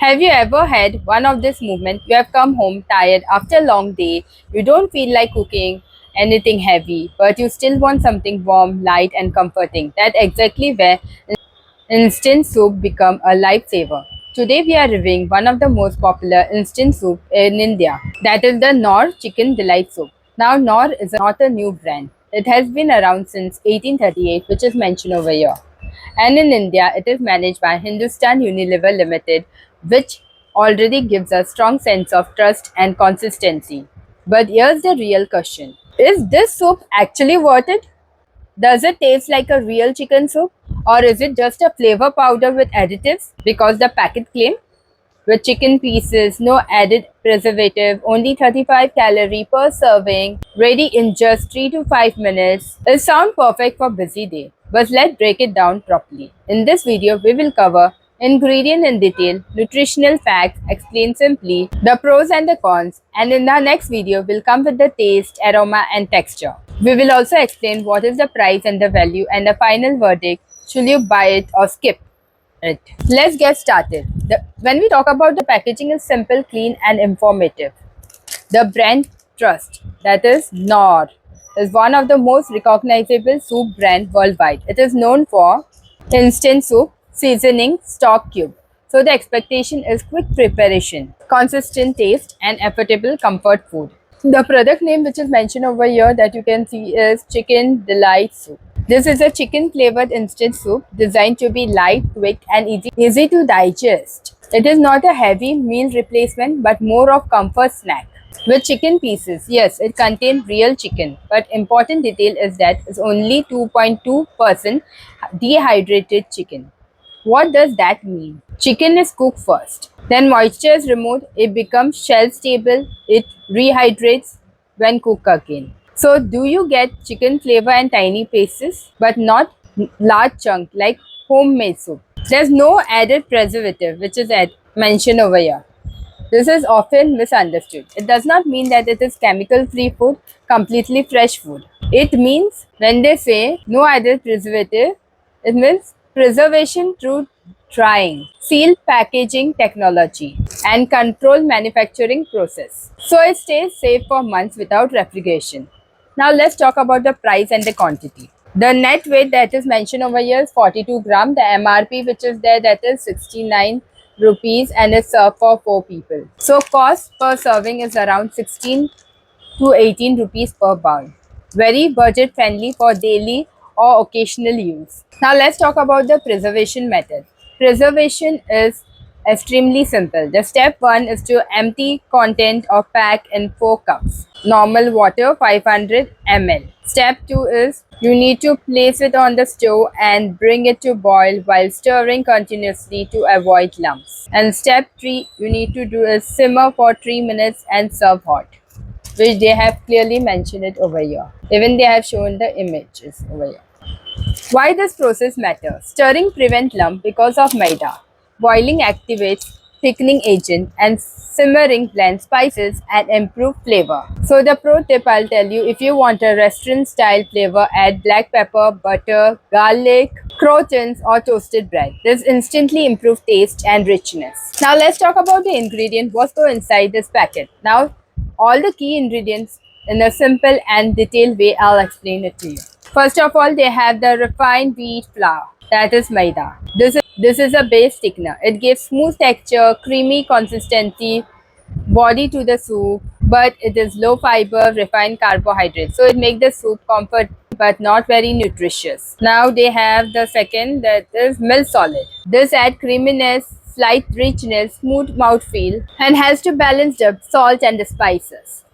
Have you ever had one of this movement? You have come home tired after a long day, you don't feel like cooking anything heavy, but you still want something warm, light and comforting. That's exactly where instant soup become a lifesaver. Today we are reviewing one of the most popular instant soup in India. That is the Knorr Chicken Delight Soup. Now Knorr is not a new brand. It has been around since 1838, which is mentioned over here. And in India, it is managed by Hindustan Unilever Limited, which already gives a strong sense of trust and consistency. But here's the real question. Is this soup actually worth it? Does it taste like a real chicken soup? Or is it just a flavor powder with additives? Because the packet claim with chicken pieces, no added preservative, only 35 calorie per serving, ready in just 3 to 5 minutes. It sounds perfect for busy day, but let's break it down properly. In this video, we will cover ingredient in detail, nutritional facts, explain simply, the pros and the cons, and in the next video, we'll come with the taste, aroma and texture. We will also explain what is the price and the value and the final verdict, should you buy it or skip it. Let's get started. When we talk about the packaging is simple, clean and informative. The brand trust, that is Knorr, is one of the most recognizable soup brand worldwide. It is known for instant soup, seasoning, stock cube. So the expectation is quick preparation, consistent taste and affordable comfort food. The product name which is mentioned over here that you can see is Chicken Delight Soup. This is a chicken flavored instant soup designed to be light, quick and easy to digest. It is not a heavy meal replacement but more of comfort snack. With chicken pieces, yes, it contains real chicken, but important detail is that it's only 2.2% dehydrated chicken. What does that mean? Chicken is cooked first. Then moisture is removed, it becomes shelf stable, it rehydrates when cooked again. So do you get chicken flavor and tiny pieces but not large chunk like homemade soup? There's no added preservative which is mentioned over here. This is often misunderstood. It does not mean that it is chemical free food, completely fresh food. It means when they say no added preservative, it means preservation through drying, sealed packaging technology, and controlled manufacturing process. So it stays safe for months without refrigeration. Now let's talk about the price and the quantity. The net weight that is mentioned over here is 42 gram. The MRP which is there, that is 69 rupees and is served for 4 people. So cost per serving is around 16 to 18 rupees per bowl. Very budget friendly for daily or occasional use. Now let's talk about the preservation method. Preservation is extremely simple. The step 1 is to empty content or pack in 4 cups. Normal water 500 ml. Step 2 is you need to place it on the stove and bring it to boil while stirring continuously to avoid lumps. And step 3 you need to do is simmer for 3 minutes and serve hot, which they have clearly mentioned it over here. Even they have shown the images over here. Why this process matters? Stirring prevents lump because of maida. Boiling activates thickening agent and simmering blends spices and improve flavor. So the pro tip I'll tell you, if you want a restaurant style flavor, add black pepper, butter, garlic, croutons or toasted bread. This instantly improves taste and richness. Now let's talk about the ingredient, what's go inside this packet. Now all the key ingredients in a simple and detailed way, I'll explain it to you. First of all, they have the refined wheat flour, that is maida. This is a base thickener. It gives smooth texture, creamy consistency, body to the soup, but it is low fiber, refined carbohydrates. So it makes the soup comfort but not very nutritious. Now they have the second, that is milk solid. This adds creaminess, slight richness, smooth mouthfeel and has to balance the salt and the spices.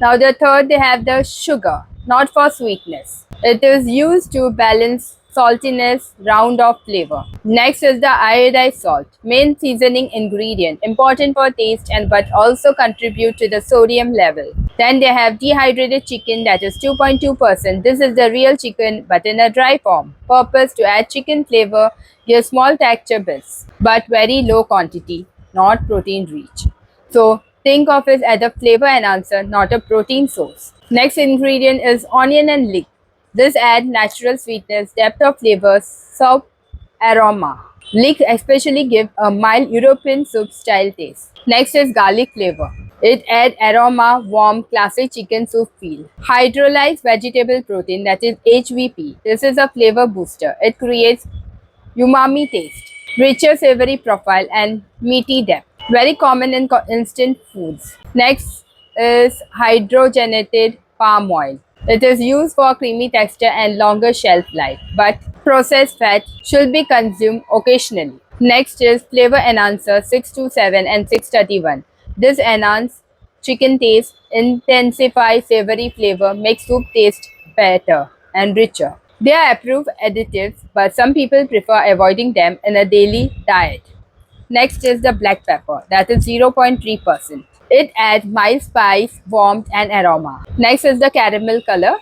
Now the third, they have the sugar, not for sweetness. It is used to balance saltiness, round off flavor. Next is the iodized salt, main seasoning ingredient, important for taste and but also contribute to the sodium level. Then they have dehydrated chicken, that is 2.2%. This is the real chicken but in a dry form. Purpose to add chicken flavor, give small texture bits, but very low quantity, not protein rich. So think of it as a flavor enhancer, not a protein source. Next ingredient is onion and leek. This adds natural sweetness, depth of flavor, soft aroma. Leek especially give a mild European soup style taste. Next is garlic flavor. It adds aroma, warm, classic chicken soup feel. Hydrolyzed vegetable protein, that is HVP. This is a flavor booster. It creates umami taste, richer savory profile, and meaty depth. Very common in instant foods. Next is hydrogenated palm oil. It is used for creamy texture and longer shelf life, but processed fat should be consumed occasionally. Next is flavor enhancer 627 and 631. This enhance chicken taste, intensify savory flavor, make soup taste better and richer. They are approved additives, but some people prefer avoiding them in a daily diet. Next is the black pepper, that is 0.3%. It adds mild spice, warmth, and aroma. Next is the caramel color,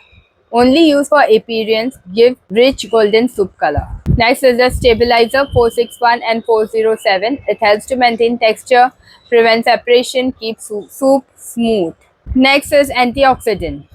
only used for appearance, give rich golden soup color. Next is the stabilizer 461 and 407. It helps to maintain texture, prevent separation, keep soup smooth. Next is antioxidant.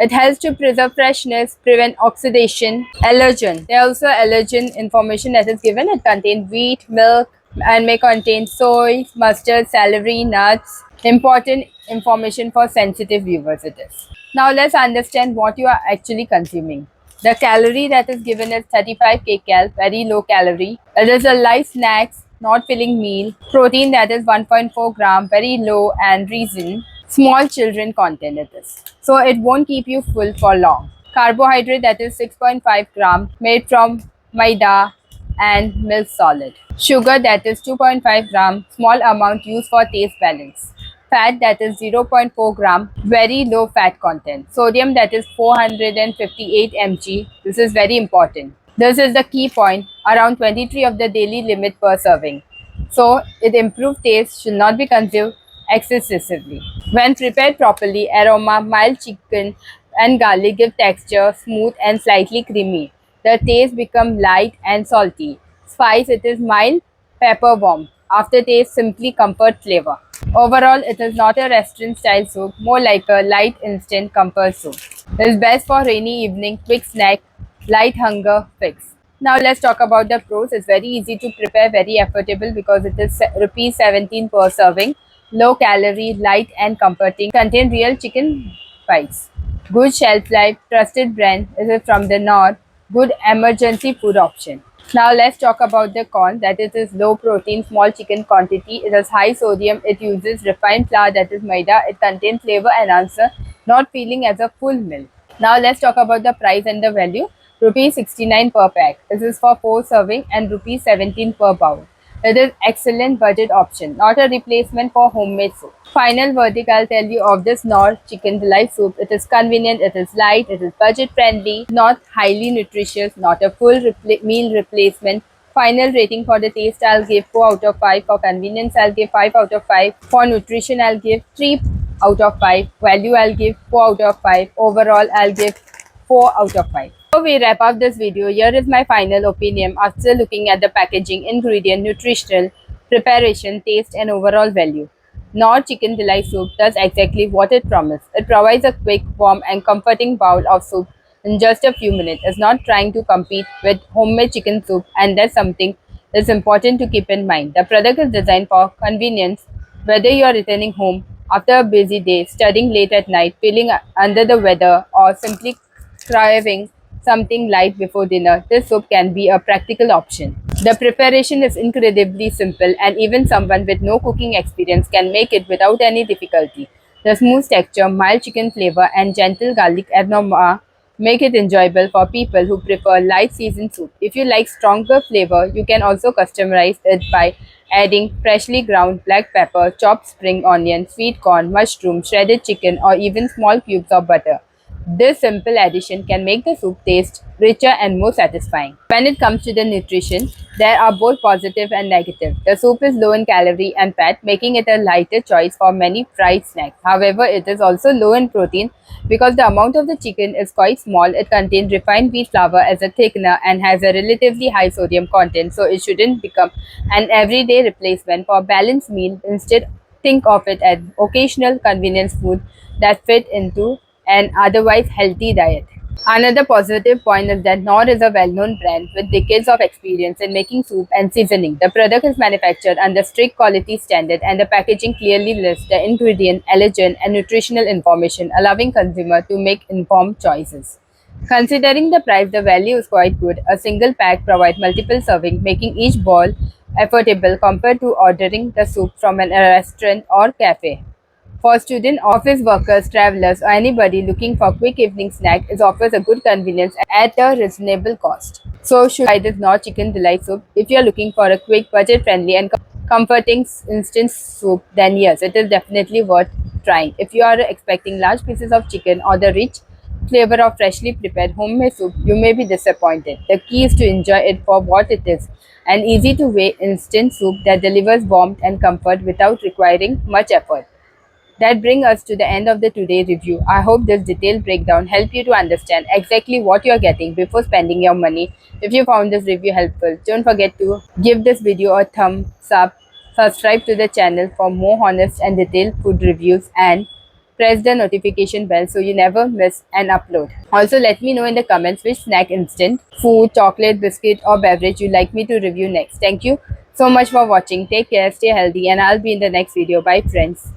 It helps to preserve freshness, prevent oxidation, allergen. There are also allergen information that is given. It contains wheat, milk, and may contain soy, mustard, celery, nuts. Important information for sensitive viewers it is. Now let's understand what you are actually consuming. The calorie that is given is 35 kcal, very low calorie. It is a light snacks, not filling meal. Protein that is 1.4 gram, very low and reason. Small children content it is. So it won't keep you full for long. Carbohydrate that is 6.5 gram made from maida and milk solid. Sugar that is 2.5 gram, small amount used for taste balance. Fat that is 0.4 gram, very low fat content. Sodium that is 458 mg. This is very important. This is the key point, around 23 of the daily limit per serving. So it improved taste should not be consumed excessively. When prepared properly, aroma, mild chicken and garlic give texture, smooth and slightly creamy. The taste become light and salty. Spice, it is mild, pepper warm. Aftertaste, simply comfort flavor. Overall, it is not a restaurant style soup, more like a light instant comfort soup. It is best for rainy evening, quick snack, light hunger fix. Now let's talk about the pros. It's very easy to prepare, very affordable because it is rupees 17 per serving. Low calorie, light and comforting. Contain real chicken bites. Good shelf life, trusted brand. This is from the north. Good emergency food option. Now let's talk about the corn, that it is low protein, small chicken quantity. It has high sodium. It uses refined flour, that is maida. It contains flavor enhancer, not feeling as a full meal. Now let's talk about the price and the value. Rupees 69 per pack. This is for 4 serving and rupees 17 per bowl. It is excellent budget option, not a replacement for homemade soup. Final verdict I'll tell you of this Knorr Chicken Delight soup. It is convenient, it is light, it is budget friendly, not highly nutritious, not a full meal replacement. Final rating for the taste I'll give 4 out of 5. For convenience I'll give 5 out of 5. For nutrition I'll give 3 out of 5. Value I'll give 4 out of 5. Overall I'll give 4 out of 5. So we wrap up this video. Here is my final opinion after looking at the packaging, ingredient, nutritional, preparation, taste and overall value. Knorr Chicken Delight Soup does exactly what it promised. It provides a quick, warm and comforting bowl of soup in just a few minutes. It's not trying to compete with homemade chicken soup, and that's something that's important to keep in mind. The product is designed for convenience, whether you are returning home after a busy day, studying late at night, feeling under the weather or simply craving something light before dinner, this soup can be a practical option. The preparation is incredibly simple, and even someone with no cooking experience can make it without any difficulty. The smooth texture, mild chicken flavor, and gentle garlic aroma make it enjoyable for people who prefer light seasoned soup. If you like stronger flavor, you can also customize it by adding freshly ground black pepper, chopped spring onion, sweet corn, mushroom, shredded chicken, or even small cubes of butter. This simple addition can make the soup taste richer and more satisfying. When it comes to the nutrition, there are both positive and negative. The soup is low in calorie and fat, making it a lighter choice for many fried snacks. However, it is also low in protein because the amount of the chicken is quite small. It contains refined wheat flour as a thickener and has a relatively high sodium content, so it shouldn't become an everyday replacement for a balanced meal. Instead, think of it as occasional convenience food that fit into an otherwise healthy diet. Another positive point is that Knorr is a well-known brand with decades of experience in making soup and seasoning. The product is manufactured under strict quality standard and the packaging clearly lists the ingredient, allergen and nutritional information, allowing consumer to make informed choices. Considering the price, the value is quite good. A single pack provides multiple serving, making each bowl affordable compared to ordering the soup from a restaurant or cafe. For student, office workers, travelers, or anybody looking for quick evening snack, it offers a good convenience at a reasonable cost. So, should try this Knorr Chicken Delight Soup. If you are looking for a quick, budget-friendly, and comforting instant soup, then yes, it is definitely worth trying. If you are expecting large pieces of chicken or the rich flavor of freshly prepared homemade soup, you may be disappointed. The key is to enjoy it for what it is, an easy to weigh instant soup that delivers warmth and comfort without requiring much effort. That brings us to the end of the today review. I hope this detailed breakdown helped you to understand exactly what you're getting before spending your money. If you found this review helpful, don't forget to give this video a thumbs up, subscribe to the channel for more honest and detailed food reviews, and press the notification bell so you never miss an upload. Also, let me know in the comments which snack, instant food, chocolate, biscuit or beverage you'd like me to review next. Thank you so much for watching. Take care, stay healthy, and I'll be in the next video. Bye friends.